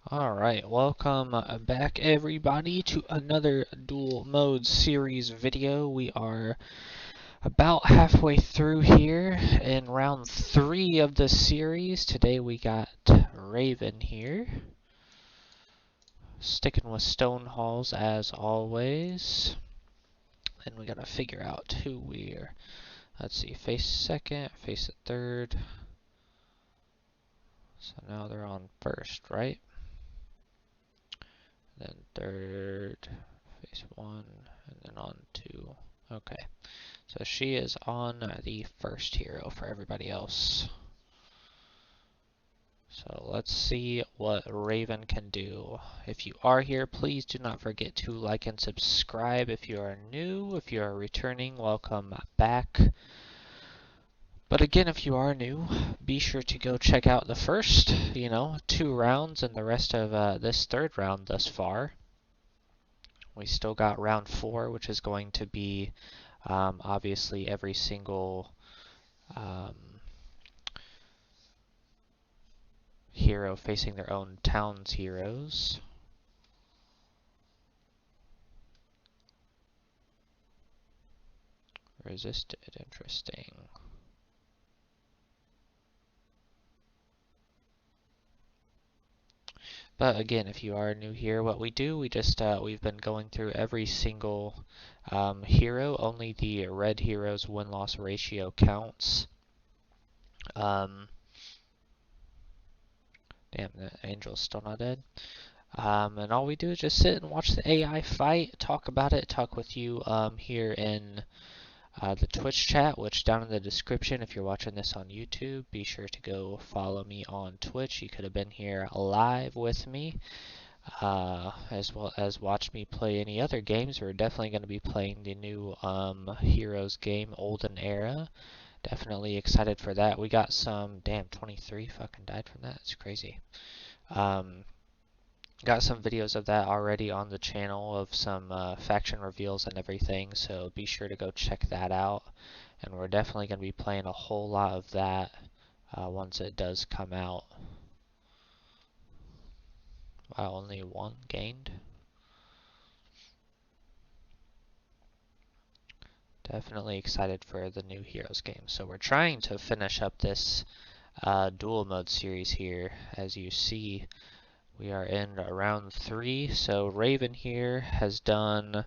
Alright, welcome back everybody to another Duel Mode series video. We are about halfway through here in round 3 of the series. Today we got Raven here, sticking with Stone Halls as always. Then we gotta figure out who we're, let's see, face second, face third. So now they're on first, right? Then third, face 1, and then on 2. Okay, so she is on the first hero for everybody else. So let's see what Raven can do. If you are here, please do not forget to like and subscribe. If you are new, if you are returning, welcome back. But again, if you are new, be sure to go check out the first, 2 rounds and the rest of this third round thus far. We still got round 4, which is going to be obviously every single hero facing their own town's heroes. Resisted, interesting. But again, if you are new here, what we do, we've been going through every single hero. Only the red hero's win-loss ratio counts. Damn, the angel's still not dead. And all we do is just sit and watch the AI fight, talk about it, talk with you here in the Twitch chat, which down in the description, if you're watching this on YouTube, be sure to go follow me on Twitch. You could have been here live with me, as well as watch me play any other games. We're definitely going to be playing the new Heroes game, Olden Era. Definitely excited for that. We got some, damn, 23 fucking died from that. It's crazy. Got some videos of that already on the channel of some faction reveals and everything, so be sure to go check that out. And we're definitely going to be playing a whole lot of that once it does come out. Wow, only 1 gained. Definitely excited for the new Heroes game. So we're trying to finish up this Duel Mode series here. As you see, we are in round 3, so Raven here has done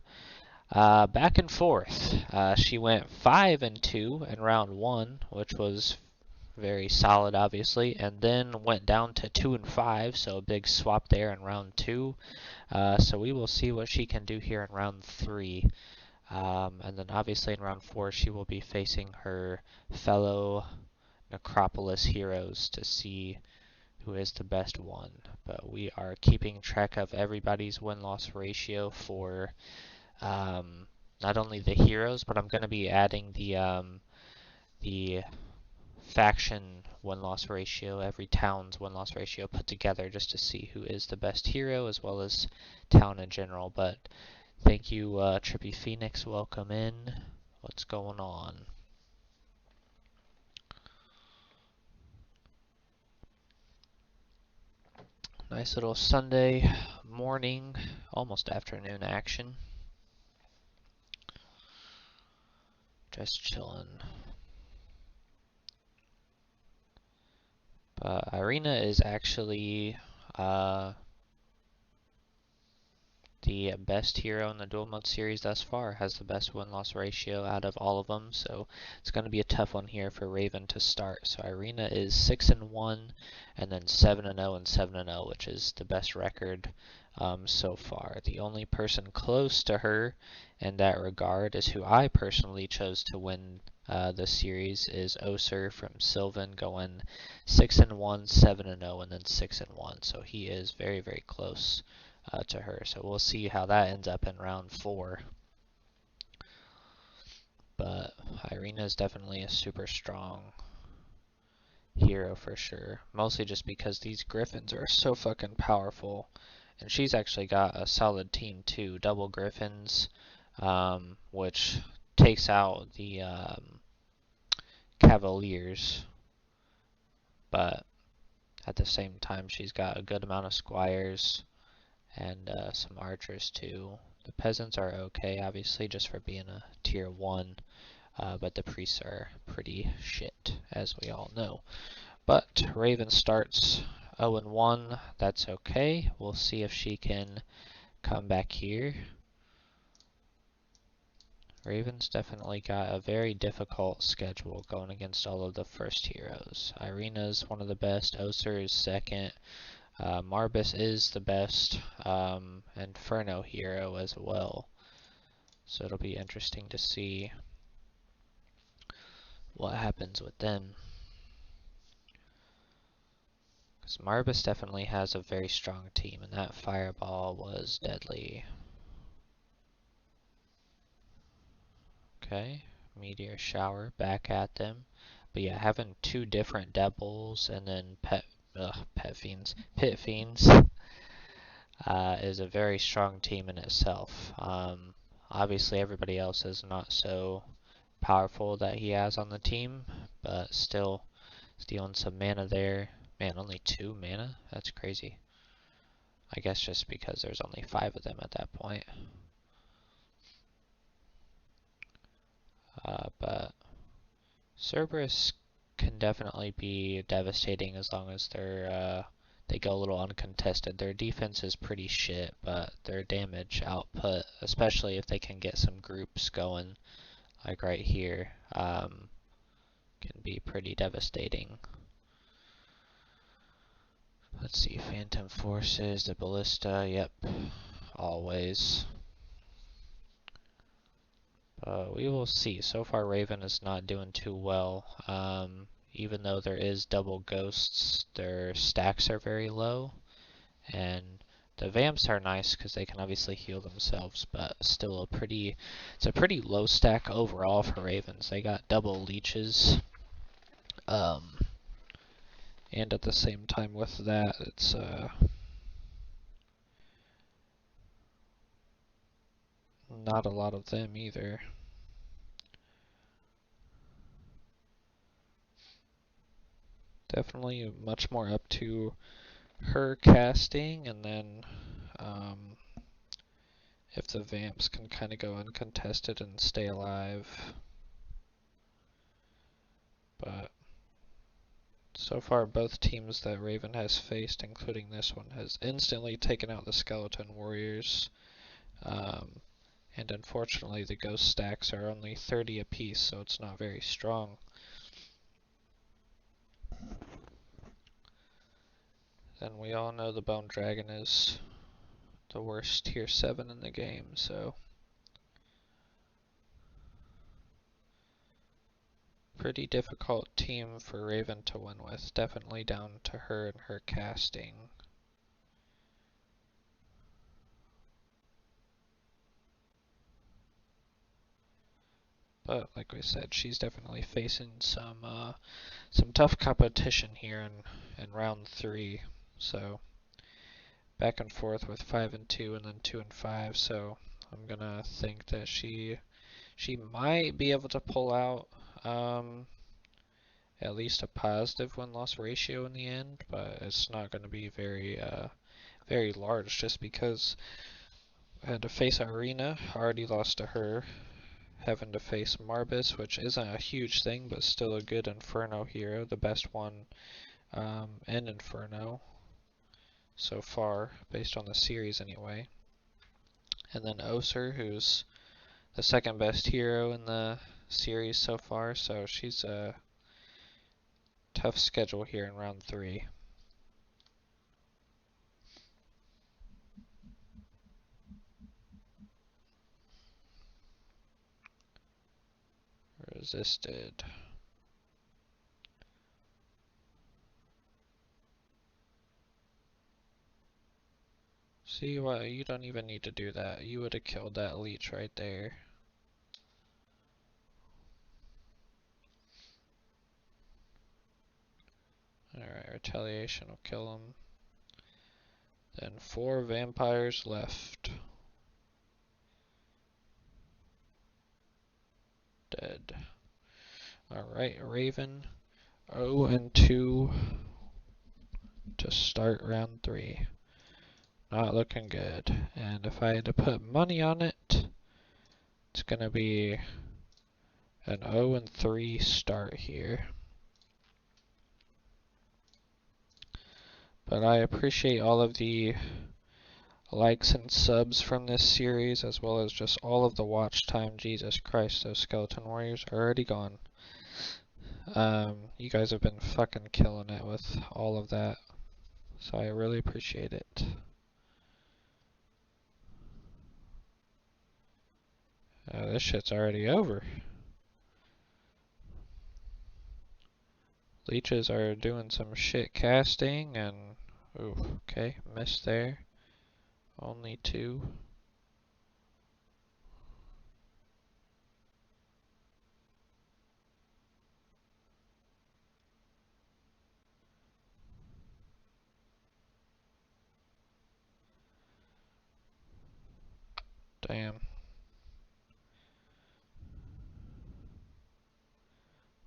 back and forth. She went 5-2 in round 1, which was very solid, obviously, and then went down to 2-5, so a big swap there in round 2. So we will see what she can do here in round 3. And then obviously in round 4, she will be facing her fellow Necropolis heroes to see who is the best one. But we are keeping track of everybody's win-loss ratio for not only the heroes, but I'm going to be adding the faction win-loss ratio, every town's win-loss ratio put together, just to see who is the best hero as well as town in general. But thank you, Trippy Phoenix. Welcome in. What's going on? Nice little Sunday morning, almost afternoon action. Just chilling. But Irina is actually the best hero in the Duel Mode series thus far, has the best win-loss ratio out of all of them, so it's going to be a tough one here for Raven to start. So Irina is 6-1, and then 7-0 and 7-0, which is the best record so far. The only person close to her in that regard is who I personally chose to win the series, is Oser from Sylvan, going 6-1, 7-0, and then 6-1, so he is very, very close to her. So we'll see how that ends up in round 4. But Irina is definitely a super strong hero for sure. Mostly just because these Griffins are so fucking powerful. And she's actually got a solid team too. Double Griffins, which takes out the Cavaliers. But At the same time, she's got a good amount of squires and some archers too. The peasants are okay, obviously, just for being a tier 1, but the priests are pretty shit, as we all know. But Raven starts 0-1, that's okay. We'll see if she can come back here. Raven's definitely got a very difficult schedule going against all of the first heroes. Irina's one of the best, Oser is second, Marbus is the best, Inferno hero as well. So it'll be interesting to see what happens with them. Because Marbus definitely has a very strong team, and that fireball was deadly. Okay, meteor shower back at them. But yeah, having 2 different devils and then pit fiends is a very strong team in itself. Obviously, everybody else is not so powerful that he has on the team, but still stealing some mana there. Man, only 2 mana? That's crazy. I guess just because there's only 5 of them at that point. But Cerberus can definitely be devastating as long as they go a little uncontested. Their defense is pretty shit, but their damage output, especially if they can get some groups going, like right here, can be pretty devastating. Let's see, Phantom Forces, the Ballista, yep, always. We will see. So far, Raven is not doing too well. Even though there is double ghosts, their stacks are very low. And the Vamps are nice because they can obviously heal themselves, but still it's a pretty low stack overall for Ravens. They got double leeches. And at the same time with that, it's not a lot of them either. Definitely much more up to her casting, and then if the Vamps can kind of go uncontested and stay alive. But so far, both teams that Raven has faced, including this one, has instantly taken out the Skeleton Warriors. And unfortunately, the Ghost stacks are only 30 apiece, so it's not very strong. Then we all know the Bone Dragon is the worst tier 7 in the game, so pretty difficult team for Raven to win with. Definitely down to her and her casting. But like we said, she's definitely facing some tough competition here in round 3. So back and forth with 5 and 2, and then 2 and 5. So I'm gonna think that she might be able to pull out at least a positive win-loss ratio in the end, but it's not going to be very large, just because I had to face Irina, already lost to her, having to face Marbus, which isn't a huge thing, but still a good Inferno hero, the best one in Inferno so far, based on the series anyway. And then Oser, who's the second best hero in the series so far, so she's a tough schedule here in round 3. Resisted. See what? You don't even need to do that. You would have killed that leech right there. Alright, retaliation will kill him. Then 4 vampires left. Dead. Alright, Raven 0 and 2 to start round 3. Not looking good. And if I had to put money on it, it's gonna be an 0-3 start here. But I appreciate all of the likes and subs from this series, as well as just all of the watch time. Jesus Christ, those skeleton warriors are already gone. You guys have been fucking killing it with all of that, so I really appreciate it. This shit's already over. Leeches are doing some shit casting, and ooh, okay, missed there. Only 2. Damn.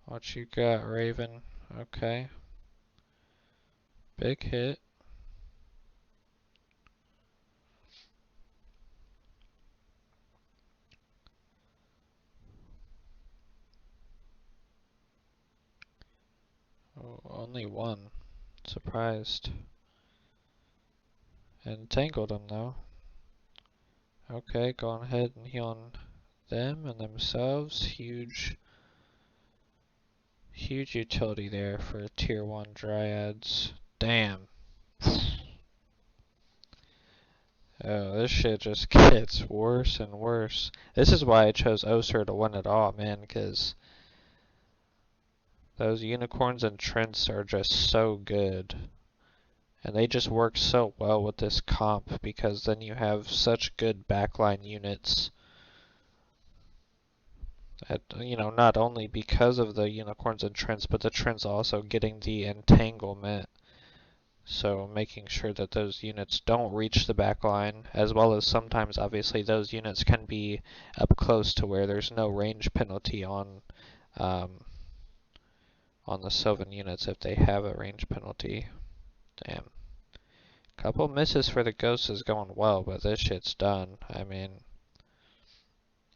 What you got, Raven? Okay. Big hit. Oh, only 1. Surprised. Entangled them though. Okay, going ahead and healing them and themselves. Huge utility there for tier 1 dryads. Damn. Oh, this shit just gets worse and worse. This is why I chose Oser to win it all, man, because those unicorns and Trents are just so good. And they just work so well with this comp, because then you have such good backline units. Not only because of the unicorns and Trents, but the Trents also getting the entanglement. So making sure that those units don't reach the backline, as well as sometimes obviously those units can be up close to where there's no range penalty on the Sylvan units if they have a range penalty. Damn. Couple misses for the ghosts is going well, but this shit's done. I mean,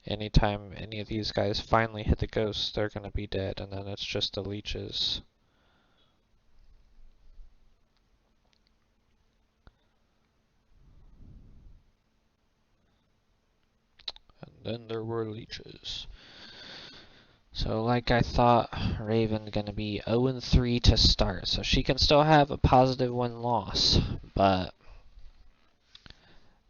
anytime any of these guys finally hit the ghosts, they're gonna be dead, and then it's just the leeches. And then there were leeches. So like I thought, Raven gonna be 0-3 to start, so she can still have a positive win-loss, but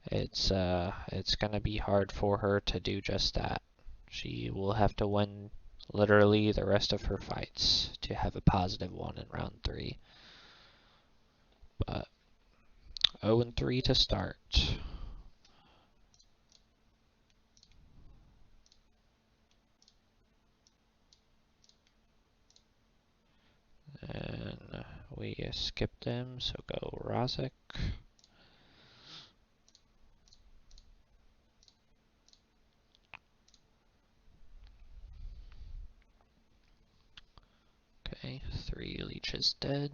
it's gonna be hard for her to do just that. She will have to win literally the rest of her fights to have a positive one in round 3. But 0-3 to start. And we skipped them, so go Razek. Okay, 3 leeches dead.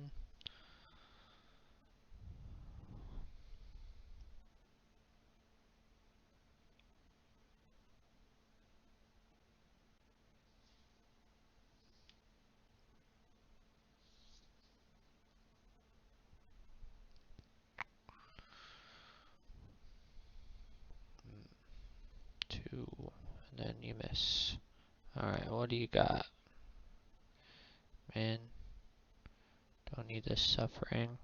Two, and then you miss. Alright, what do you got? Man, don't need this suffering.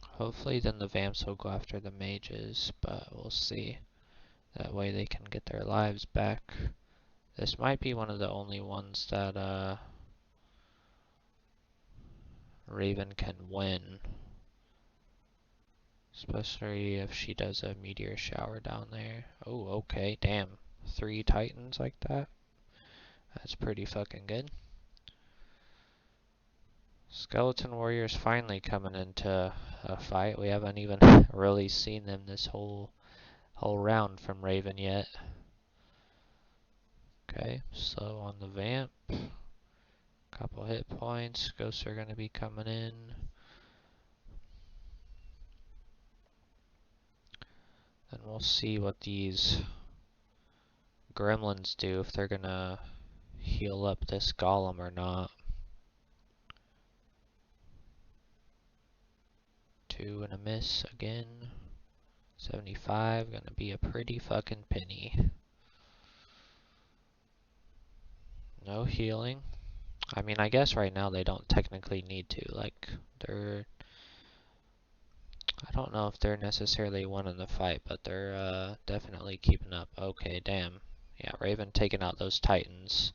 Hopefully then the vamps will go after the mages, but we'll see. That way they can get their lives back. This might be one of the only ones that Raven can win. Especially if she does a meteor shower down there. Oh, okay, damn. 3 titans like that? That's pretty fucking good. Skeleton warriors finally coming into a fight. We haven't even really seen them this whole round from Raven yet. Okay, slow on the vamp. Couple hit points. Ghosts are going to be coming in. And we'll see what these gremlins do, if they're going to heal up this golem or not. 2 and a miss again. 75, going to be a pretty fucking penny. No healing. I mean, I guess right now they don't technically need to. Like, I don't know if they're necessarily winning the fight, but they're definitely keeping up. Okay, damn. Yeah, Raven taking out those Titans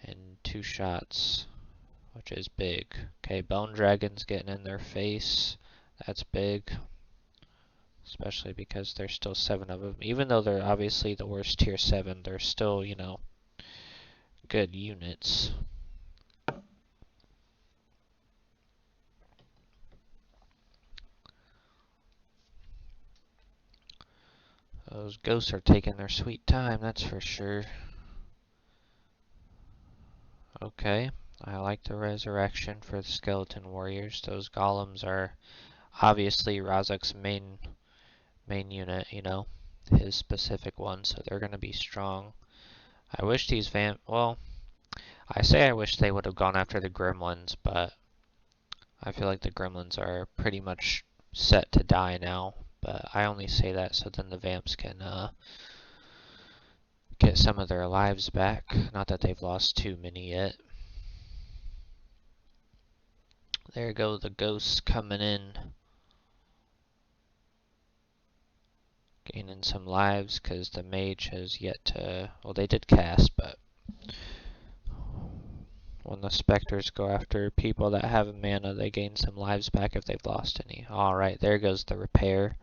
in 2 shots, which is big. Okay, Bone Dragon's getting in their face. That's big. Especially because there's still 7 of them. Even though they're obviously the worst tier 7, they're still, you know, good units. Those ghosts are taking their sweet time, that's for sure. Okay, I like the resurrection for the skeleton warriors. Those golems are obviously Razak's main unit, you know, his specific one, so they're going to be strong. I wish these well, I say I wish they would have gone after the gremlins, but I feel like the gremlins are pretty much set to die now. But I only say that so then the vamps can get some of their lives back. Not that they've lost too many yet. There go the ghosts coming in. Gaining some lives because the mage has yet to... Well, they did cast, but when the specters go after people that have mana, they gain some lives back if they've lost any. Alright, there goes the repair.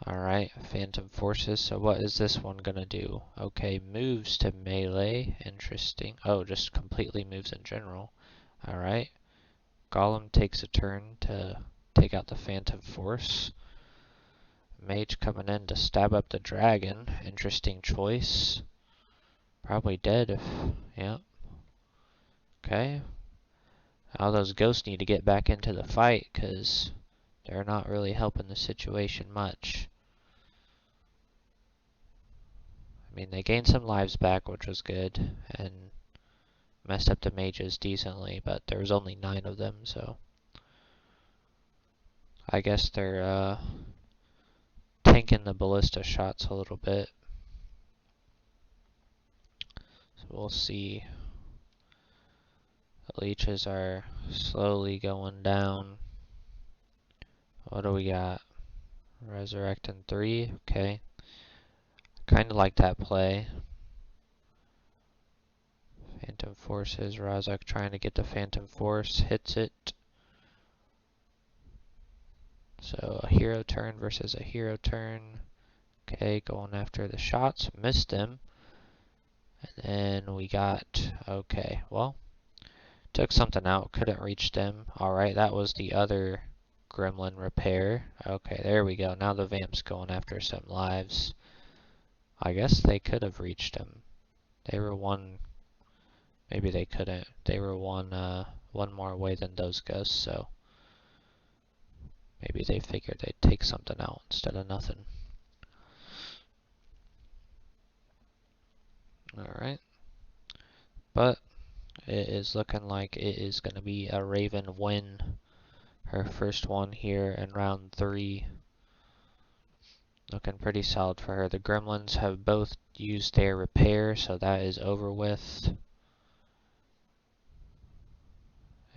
Alright, Phantom Forces. So what is this one gonna do? Okay, moves to melee. Interesting. Oh, just completely moves in general. Alright. Golem takes a turn to take out the Phantom Force. Mage coming in to stab up the dragon. Interesting choice. Probably dead if... yeah. Okay. Now those ghosts need to get back into the fight, because they're not really helping the situation much. I mean, they gained some lives back, which was good, and messed up the mages decently, but there was only 9 of them, so... I guess they're, tanking the ballista shots a little bit. So we'll see. The leeches are slowly going down. What do we got? Resurrecting 3, okay. Kinda like that play. Phantom Forces, Razak trying to get the Phantom Force, hits it. So a hero turn versus a hero turn. Okay, going after the shots, missed them. And then we got, okay, well, took something out, couldn't reach them. Alright, that was the other gremlin repair. Okay, there we go. Now the vamp's going after some lives. I guess they could have reached him. They were one, maybe they couldn't. They were one more away than those ghosts, so maybe they figured they'd take something out instead of nothing. Alright. But it is looking like it is going to be a Raven win. Her first one here in round 3. Looking pretty solid for her. The gremlins have both used their repair, so that is over with.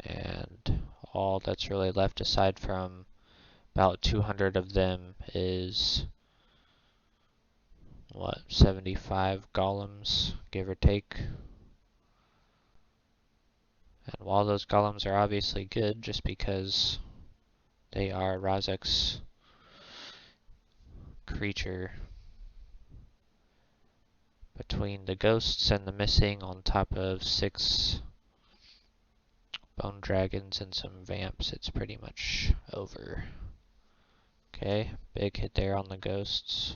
And all that's really left, aside from about 200 of them, is what, 75 golems, give or take. And while those golems are obviously good, just because they are Razak's creature, between the ghosts and the missing, on top of 6 bone dragons and some vamps, it's pretty much over. Okay, big hit there on the ghosts.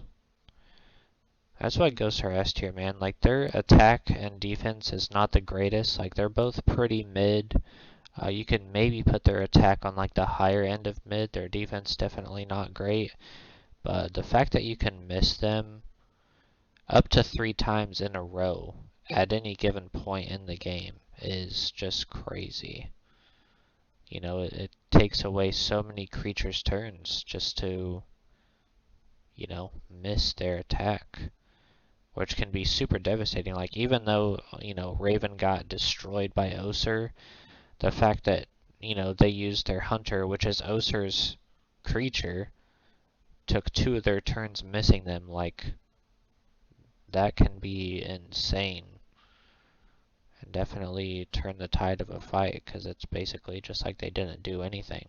That's why Ghosts are S tier, man. Like, their attack and defense is not the greatest. Like, they're both pretty mid. You can maybe put their attack on, like, the higher end of mid. Their defense definitely not great. But the fact that you can miss them up to 3 times in a row at any given point in the game is just crazy. You know, it takes away so many creatures' turns just to, you know, miss their attack, which can be super devastating. Like, even though, you know, Raven got destroyed by Oser, the fact that, you know, they used their Hunter, which is Oser's creature, took 2 of their turns missing them, like, that can be insane. And definitely turn the tide of a fight, because it's basically just like they didn't do anything.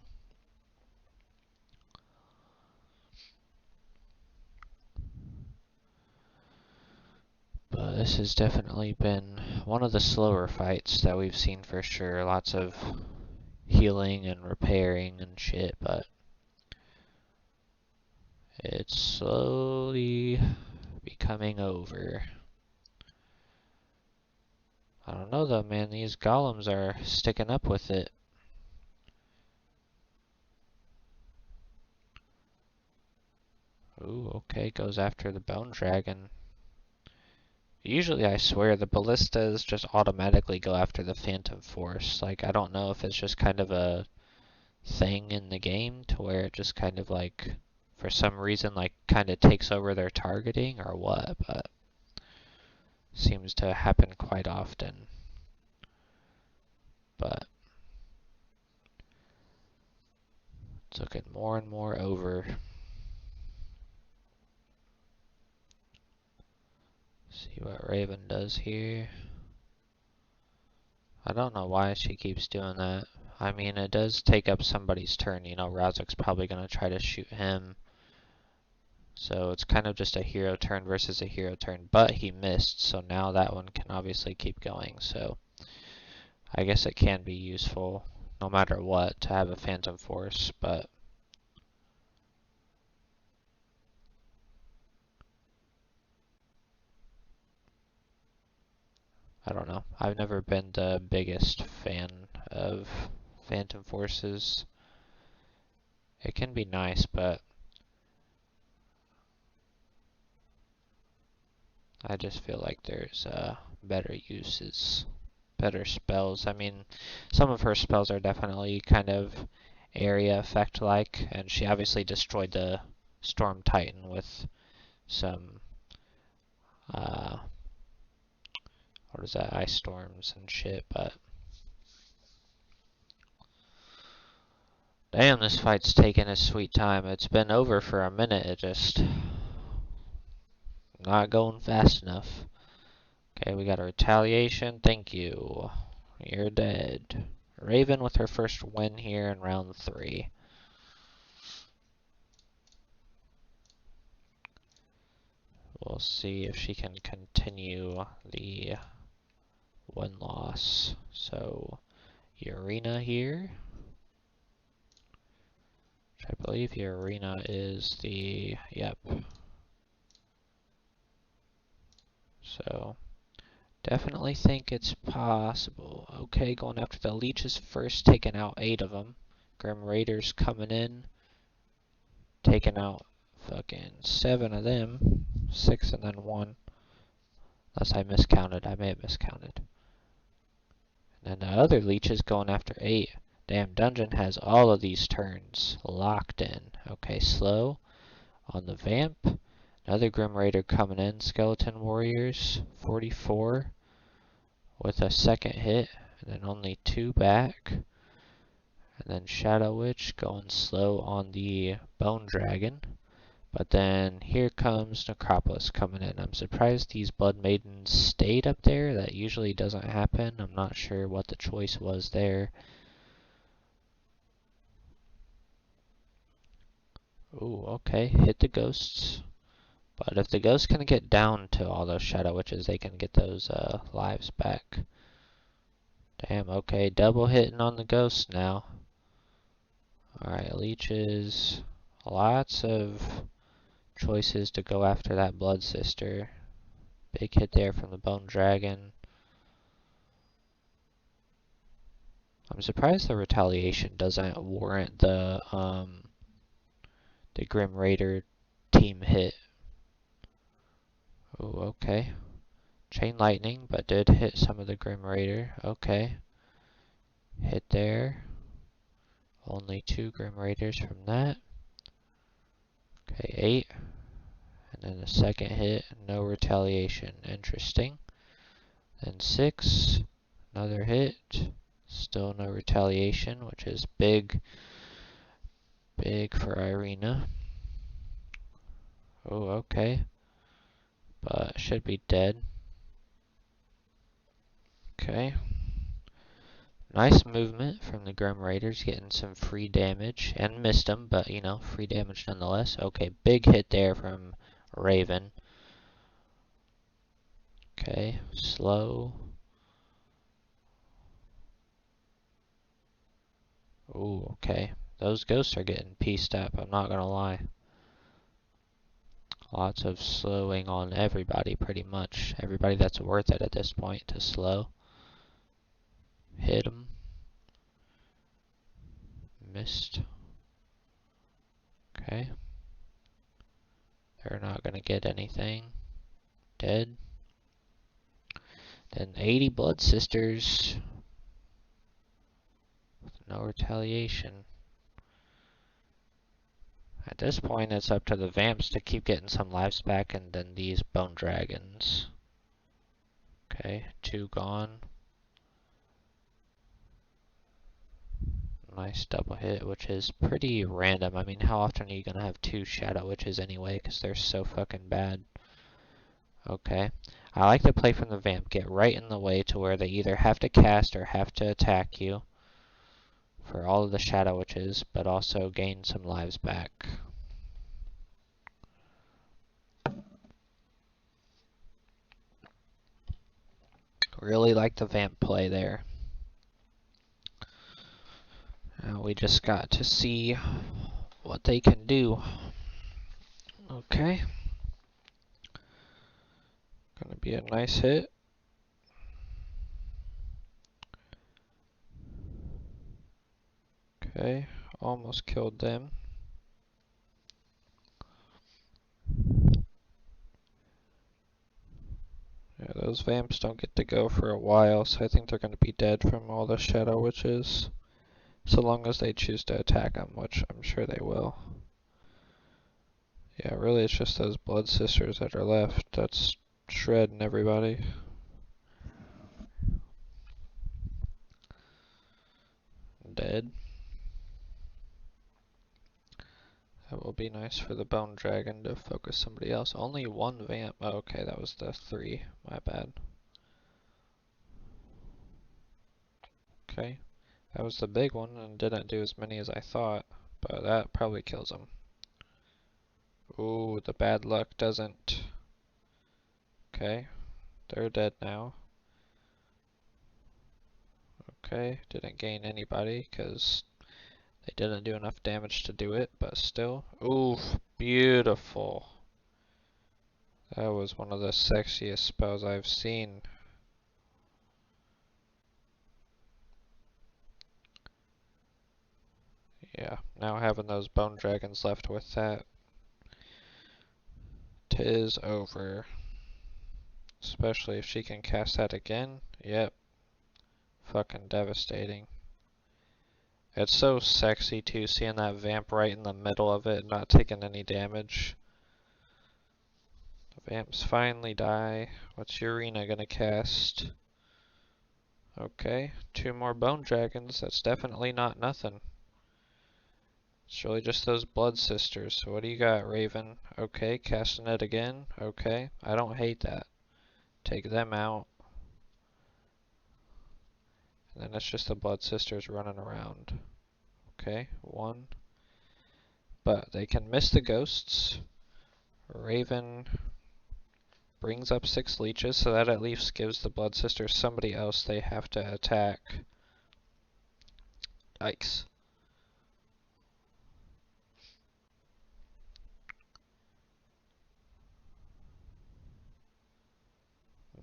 But this has definitely been one of the slower fights that we've seen for sure. Lots of healing and repairing and shit, but it's slowly becoming over. I don't know though, man. These golems are sticking up with it. Ooh, okay, goes after the bone dragon. Usually I swear the ballistas just automatically go after the phantom force. Like, I don't know if it's just kind of a thing in the game to where it just kind of like, for some reason, like kind of takes over their targeting or what, but seems to happen quite often. But it's looking more and more over. See what Raven does here. I don't know why she keeps doing that. I mean, it does take up somebody's turn. You know, Razok's probably going to try to shoot him. So it's kind of just a hero turn versus a hero turn. But he missed, so now that one can obviously keep going. So I guess it can be useful, no matter what, to have a Phantom Force. But I don't know. I've never been the biggest fan of Phantom Forces. It can be nice, but I just feel like there's better uses, better spells. I mean, some of her spells are definitely kind of area effect like, and she obviously destroyed the Storm Titan with some what is that, ice storms and shit, but damn, this fight's taking its sweet time. It's been over for a minute, it just not going fast enough. Okay, we got a retaliation, thank you. You're dead. Raven with her first win here in round 3. We'll see if she can continue the win-loss. So, Urena here. I believe Urena is the, yep. So, definitely think it's possible. Okay, going after the leeches first, taking out 8 of them. Grim Raiders coming in, taking out fucking 7 of them. 6 and then 1. Unless I miscounted, I may have miscounted. And then the other leeches going after 8. Damn, Dungeon has all of these turns locked in. Okay, slow on the Vamp. Another Grim Raider coming in. Skeleton Warriors, 44 with a second hit. And then only 2 back. And then Shadow Witch going slow on the Bone Dragon. But then here comes Necropolis coming in. I'm surprised these Blood Maidens stayed up there. That usually doesn't happen. I'm not sure what the choice was there. Ooh, okay, hit the ghosts. But if the ghosts can get down to all those Shadow Witches, they can get those lives back. Damn, okay, double hitting on the ghosts now. Alright, leeches. Lots of choices to go after that Blood Sister. Big hit there from the Bone Dragon. I'm surprised the retaliation doesn't warrant the Grim Raider team hit. Oh, okay. Chain Lightning, but did hit some of the Grim Raider. Okay. Hit there. Only 2 Grim Raiders from that. Okay, 8. And then the second hit, no retaliation. Interesting. Then 6. Another hit. Still no retaliation, which is big for Irina. Oh, okay. But should be dead. Okay. Nice movement from the Grim Raiders, getting some free damage. And missed them, but you know, free damage nonetheless. Okay, big hit there from Raven. Okay, slow. Ooh, okay. Those ghosts are getting pieced up, I'm not gonna lie. Lots of slowing on everybody, pretty much. Everybody that's worth it at this point to slow. Hit them. Missed. Okay. They're not gonna get anything. Dead. Then 80 Blood Sisters. No retaliation. At this point, it's up to the Vamps to keep getting some lives back, and then these Bone Dragons. Okay, 2 gone. Nice double hit, which is pretty random. I mean, how often are you gonna have 2 Shadow Witches anyway? Because they're so fucking bad. Okay. I like to play from the Vamp. Get right in the way to where they either have to cast or have to attack you for all of the Shadow Witches, but also gain some lives back. Really like the Vamp play there. We just got to see what they can do. Okay. Gonna be a nice hit. Okay, almost killed them. Yeah, those Vamps don't get to go for a while, so I think they're gonna be dead from all the Shadow Witches. So long as they choose to attack them, which I'm sure they will. Yeah, really it's just those Blood Sisters that are left. That's shredding everybody. Dead. That will be nice for the Bone Dragon to focus somebody else. Only 1 Vamp. Oh, okay, that was the 3. My bad. Okay. That was the big one and didn't do as many as I thought, but that probably kills him. Ooh, the bad luck doesn't. Okay, they're dead now. Okay, didn't gain anybody because they didn't do enough damage to do it, but still. Oof, beautiful. That was one of the sexiest spells I've seen. Yeah, now having those Bone Dragons left with that. 'Tis over. Especially if she can cast that again. Yep. Fucking devastating. It's so sexy too, seeing that Vamp right in the middle of it, not taking any damage. The Vamps finally die. What's Urina gonna cast? Okay, 2 more Bone Dragons. That's definitely not nothing. It's really just those Blood Sisters. So what do you got, Raven? Okay, casting it again. Okay, I don't hate that. Take them out. And then it's just the Blood Sisters running around. Okay, 1. But they can miss the ghosts. Raven brings up 6 leeches, so that at least gives the Blood Sisters somebody else they have to attack. Yikes.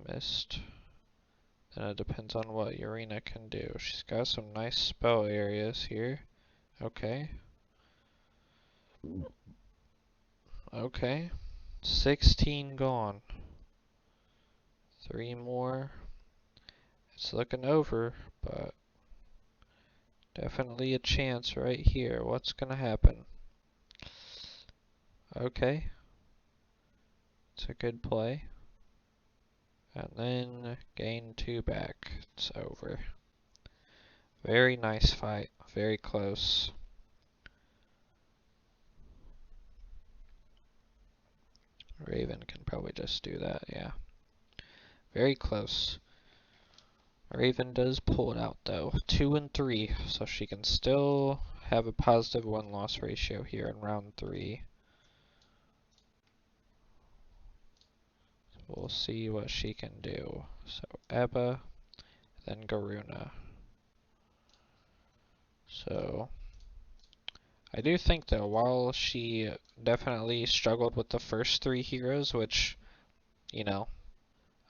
Missed. Then it depends on what Urena can do. She's got some nice spell areas here. Okay. Okay. 16 gone. 3 more. It's looking over, but definitely a chance right here. What's gonna happen? Okay. It's a good play. And then gain 2 back. It's over. Very nice fight. Very close. Raven can probably just do that, yeah. Very close. Raven does pull it out though. 2 and 3, so she can still have a positive win-loss ratio here in round 3. We'll see what she can do. So Ebba, then Garuna. So I do think though, while she definitely struggled with the first 3 heroes, which, you know,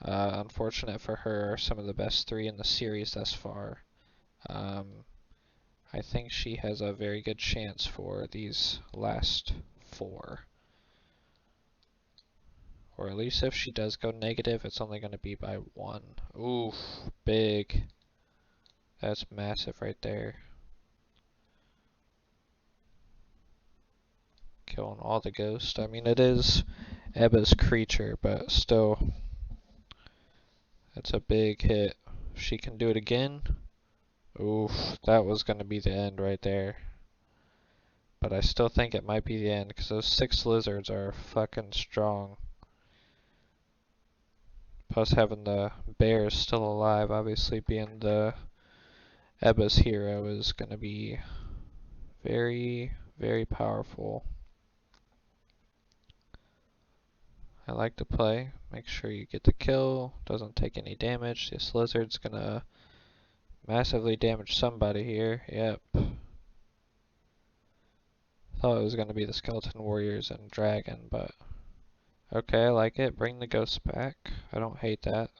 unfortunate for her, are some of the best 3 in the series thus far. I think she has a very good chance for these last 4. Or at least if she does go negative, it's only going to be by 1. Oof, big. That's massive right there. Killing all the ghosts. I mean, it is Ebba's creature, but still, that's a big hit. If she can do it again, oof, that was going to be the end right there. But I still think it might be the end, because those 6 lizards are fucking strong. Plus having the bears still alive, obviously being the Ebba's hero, is going to be very, very powerful. I like to play. Make sure you get the kill, doesn't take any damage. This lizard's going to massively damage somebody here. Yep. Thought it was going to be the skeleton warriors and dragon, but okay, I like it. Bring the ghosts back. I don't hate that.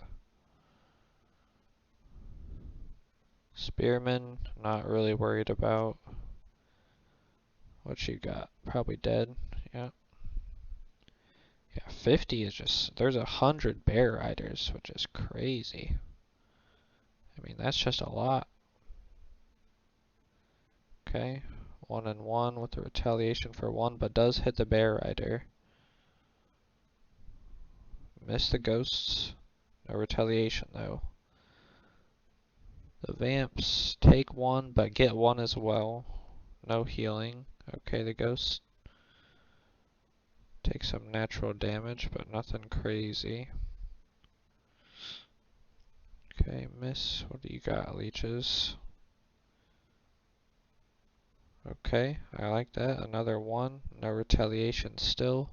Spearman, not really worried about. What you got? Probably dead. Yeah. Yeah, 50 is just, there's 100 bear riders, which is crazy. I mean, that's just a lot. Okay, 1 and 1 with the retaliation for 1, but does hit the bear rider. Miss the ghosts. No retaliation though. The vamps take 1, but get 1 as well. No healing. Okay, the ghosts take some natural damage, but nothing crazy. Okay, miss. What do you got, leeches? Okay, I like that. Another 1. No retaliation still.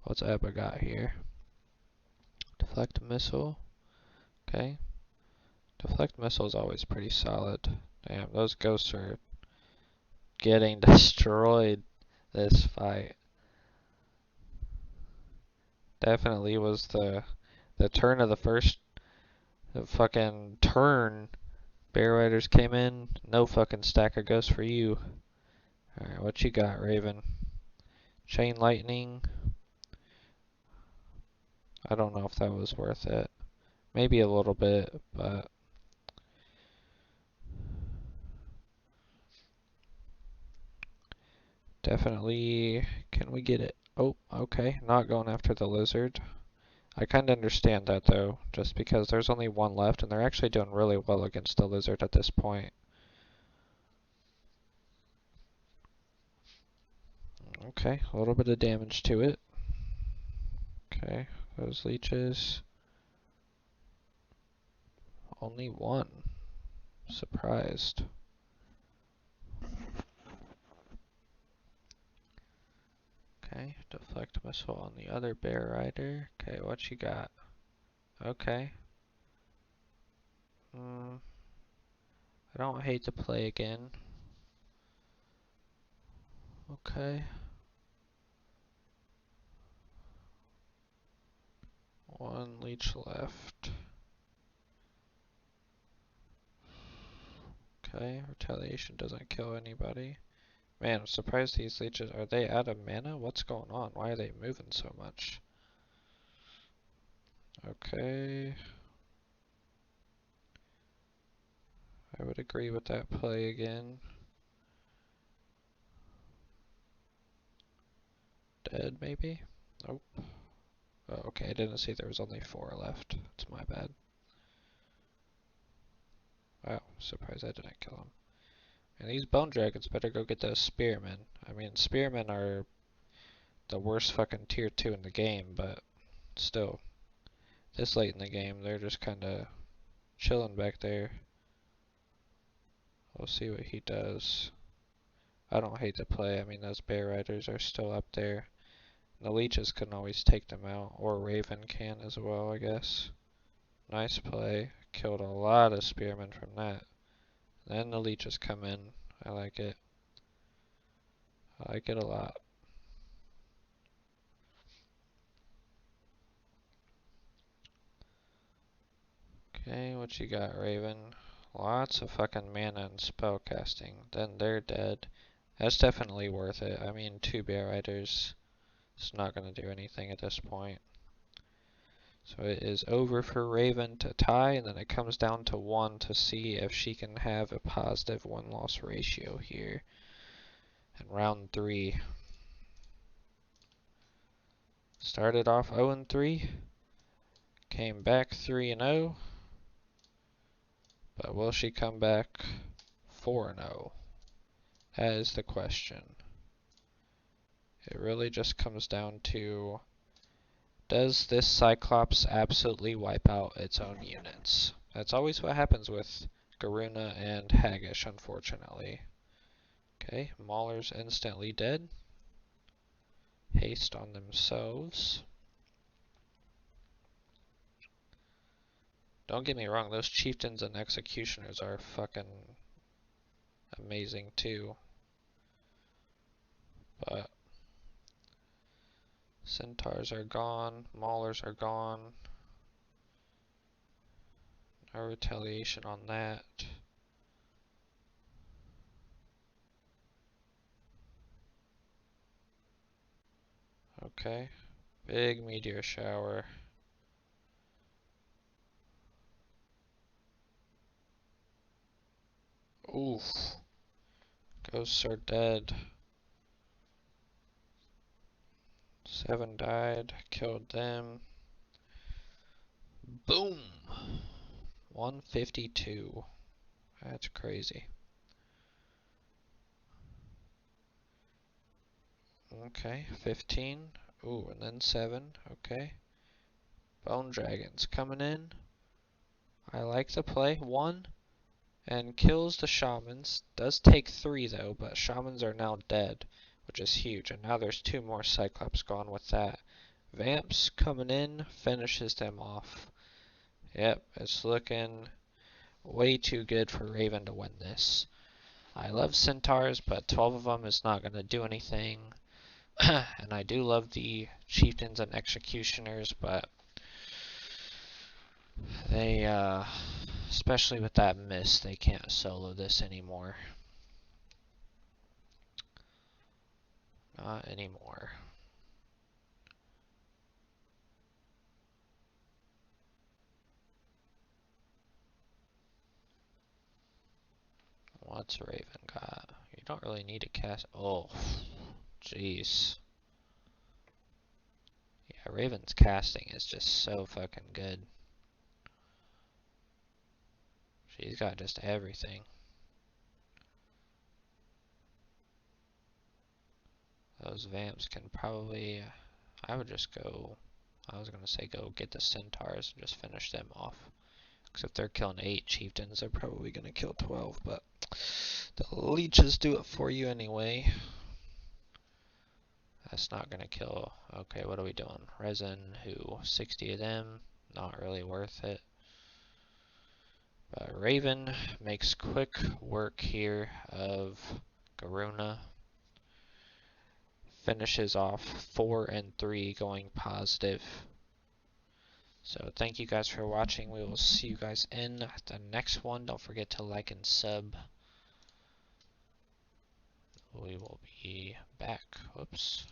What's Ebba got here? Deflect missile. Okay. Deflect missile is always pretty solid. Damn, those ghosts are getting destroyed this fight. Definitely was the turn of the first fucking turn. Bear Riders came in, no fucking stack of ghosts for you. Alright, what you got, Raven? Chain lightning. I don't know if that was worth it. Maybe a little bit, but definitely, can we get it? Oh, okay, not going after the lizard. I kind of understand that though, just because there's only 1 left and they're actually doing really well against the lizard at this point. Okay, a little bit of damage to it. Okay, those leeches. Only 1. Surprised. Okay, deflect missile on the other bear rider. Okay, what you got? Okay. I don't hate to play again. Okay. One leech left. Okay, retaliation doesn't kill anybody. Man, I'm surprised these leeches, are they out of mana? What's going on? Why are they moving so much? Okay. I would agree with that play again. Dead, maybe? Nope. Oh, okay, I didn't see there was only 4 left. It's my bad. Wow, surprised I didn't kill him. And these bone dragons better go get those spearmen. I mean, spearmen are the worst fucking tier 2 in the game, but still. This late in the game, they're just kinda chilling back there. We'll see what he does. I don't hate the play. I mean, those bear riders are still up there. The leeches can always take them out, or Raven can as well, I guess. Nice play. Killed a lot of spearmen from that. Then the leeches come in. I like it. I like it a lot. Okay, what you got, Raven? Lots of fucking mana and spell casting. Then they're dead. That's definitely worth it. I mean, 2 bear riders. It's not going to do anything at this point. So it is over for Raven to tie, and then it comes down to 1 to see if she can have a positive win-loss ratio here in round 3. Started off 0-3, came back 3-0, but will she come back 4-0? That is the question. It really just comes down to, does this Cyclops absolutely wipe out its own units? That's always what happens with Garuna and Haggish, unfortunately. Okay, Mauler's instantly dead. Haste on themselves. Don't get me wrong, those chieftains and executioners are fucking amazing too. But centaurs are gone, maulers are gone. No retaliation on that. Okay, big meteor shower. Oof. Ghosts are dead. 7 died, killed them. Boom! 152. That's crazy. Okay, 15. Ooh, and then 7. Okay. Bone dragons coming in. I like the play. 1. And kills the shamans. Does take 3 though, but shamans are now dead, which is huge. And now there's 2 more cyclops gone with that. Vamps coming in, finishes them off. Yep, it's looking way too good for Raven to win this. I love centaurs, but 12 of them is not going to do anything. And I do love the chieftains and executioners, but they, especially with that miss, they can't solo this anymore. Not anymore. What's Raven got? You don't really need to cast. Oh, jeez. Yeah, Raven's casting is just so fucking good. She's got just everything. Those vamps can probably. I would just go. I was gonna say go get the centaurs and just finish them off. Because if they're killing 8 chieftains, they're probably gonna kill 12. But the leeches do it for you anyway. That's not gonna kill. Okay, what are we doing? Resin, who? 60 of them. Not really worth it. But Raven makes quick work here of Garuna. Finishes off 4-3 going positive. So thank you guys for watching. We will see you guys in the next one. Don't forget to like and sub. We will be back. Whoops.